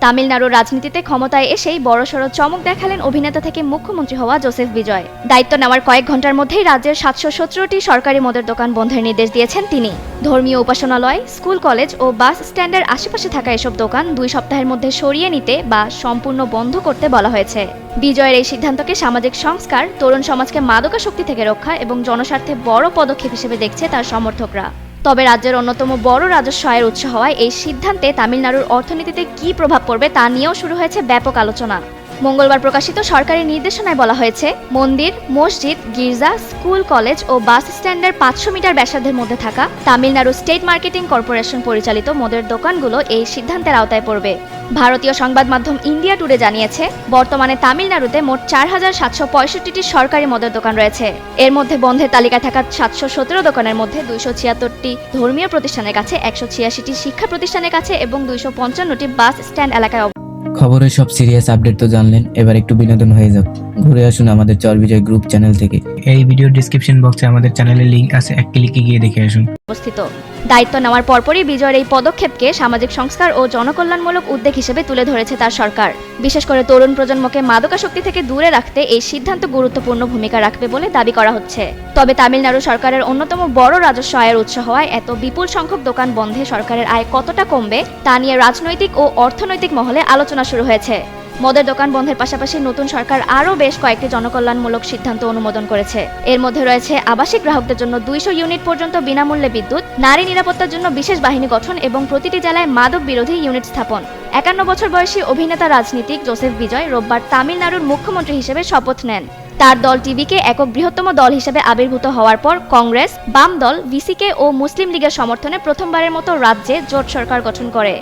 তামিলনাড়ুর রাজনীতিতে ক্ষমতায় এসেই বড়সড় চমক দেখালেন অভিনেতা থেকে মুখ্যমন্ত্রী হওয়া জোসেফ বিজয়। দায়িত্ব নেওয়ার কয়েক ঘন্টার মধ্যেই রাজ্যের 717টি সরকারি মদের দোকান বন্ধের নির্দেশ দিয়েছেন তিনি। ধর্মীয় উপাসনালয়, স্কুল, কলেজ ও বাস স্ট্যান্ডের আশেপাশে থাকা এসব দোকান 2 সপ্তাহের মধ্যে সরিয়ে নিতে বা সম্পূর্ণ বন্ধ করতে বলা হয়েছে। বিজয়ের এই সিদ্ধান্তকে সামাজিক সংস্কার, তরুণ সমাজকে মাদকাসক্তি থেকে রক্ষা এবং জনস্বার্থে বড় পদক্ষেপ হিসেবে দেখছে তার সমর্থকরা। তবে রাজ্যের অন্যতম বড় রাজস্ব আয়ের উৎস হওয়ায় এই সিদ্ধান্তে তামিলনাড়ুর অর্থনীতিতে কী প্রভাব পড়বে তা নিয়েও শুরু হয়েছে ব্যাপক আলোচনা। মঙ্গলবার প্রকাশিত সরকারি নির্দেশনায় বলা হয়েছে, মন্দির, মসজিদ, গির্জা, স্কুল, কলেজ ও বাস স্ট্যান্ডের 500 মিটার ব্যাসার্ধের মধ্যে থাকা তামিলনাড়ু স্টেট মার্কেটিং কর্পোরেশন পরিচালিত মদের দোকানগুলো এই সিদ্ধান্তের আওতায় পড়বে। ভারতীয় সংবাদ মাধ্যম ইন্ডিয়া টুডে জানিয়েছে, বর্তমানে তামিলনাড়ুতে মোট 4765টি সরকারি মদের দোকান রয়েছে। এর মধ্যে বন্ধের তালিকায় থাকা 717 দোকানের মধ্যে 276টি ধর্মীয় প্রতিষ্ঠানের কাছে, 186টি শিক্ষা প্রতিষ্ঠানের কাছে এবং 255টি বাস স্ট্যান্ড এলাকায়। খবরের সব সিরিয়াস আপডেট তো জানলেন, এবার একটু বিনোদন হয়ে যাক। ঘুরে আসুন আমাদের চরবিজয় গ্রুপ চ্যানেল থেকে। এই ভিডিওর ডেসক্রিপশন বক্সে আমাদের চ্যানেলের লিংক আছে, এক ক্লিকে গিয়ে দেখে আসুন। অবস্থিত। দায়িত্ব নেওয়ার পরপরই বিজয়ের এই পদক্ষেপকে সামাজিক সংস্কার ও জনকল্যাণমূলক উদ্যোগ হিসেবে তুলে ধরেছে তার সরকার। বিশেষ করে তরুণ প্রজন্মকে মাদকাসক্তি থেকে দূরে রাখতে এই সিদ্ধান্ত গুরুত্বপূর্ণ ভূমিকা রাখবে বলে দাবি করা হচ্ছে। তবে তামিলনাড়ু সরকারের অন্যতম বড় রাজস্ব আয়ের উৎস হওয়ায় এত বিপুল সংখ্যক দোকান বন্ধে সরকারের আয় কতটা কমবে তা নিয়ে রাজনৈতিক ও অর্থনৈতিক মহলে আলোচনা শুরু হয়েছে। মদের দোকান বন্ধের পাশাপাশি নতুন সরকার আরও বেশ কয়েকটি জনকল্যাণমূলক সিদ্ধান্ত অনুমোদন করেছে। এর মধ্যে রয়েছে আবাসিক গ্রাহকদের জন্য 200 ইউনিট পর্যন্ত বিনামূল্যে বিদ্যুৎ, নারী নিরাপত্তার জন্য বিশেষ বাহিনী গঠন এবং প্রতিটি জেলায় মাদক বিরোধী ইউনিট স্থাপন। 51 বছর বয়সী অভিনেতা রাজনীতিক জোসেফ বিজয় রোববার তামিলনাড়ুর মুখ্যমন্ত্রী হিসেবে শপথ নেন। তার দল টিভিকে একক বৃহত্তম দল হিসেবে আবির্ভূত হওয়ার পর কংগ্রেস, বাম দল, ভিসিকে ও মুসলিম লীগের সমর্থনে প্রথমবারের মতো রাজ্যে জোট সরকার গঠন করে।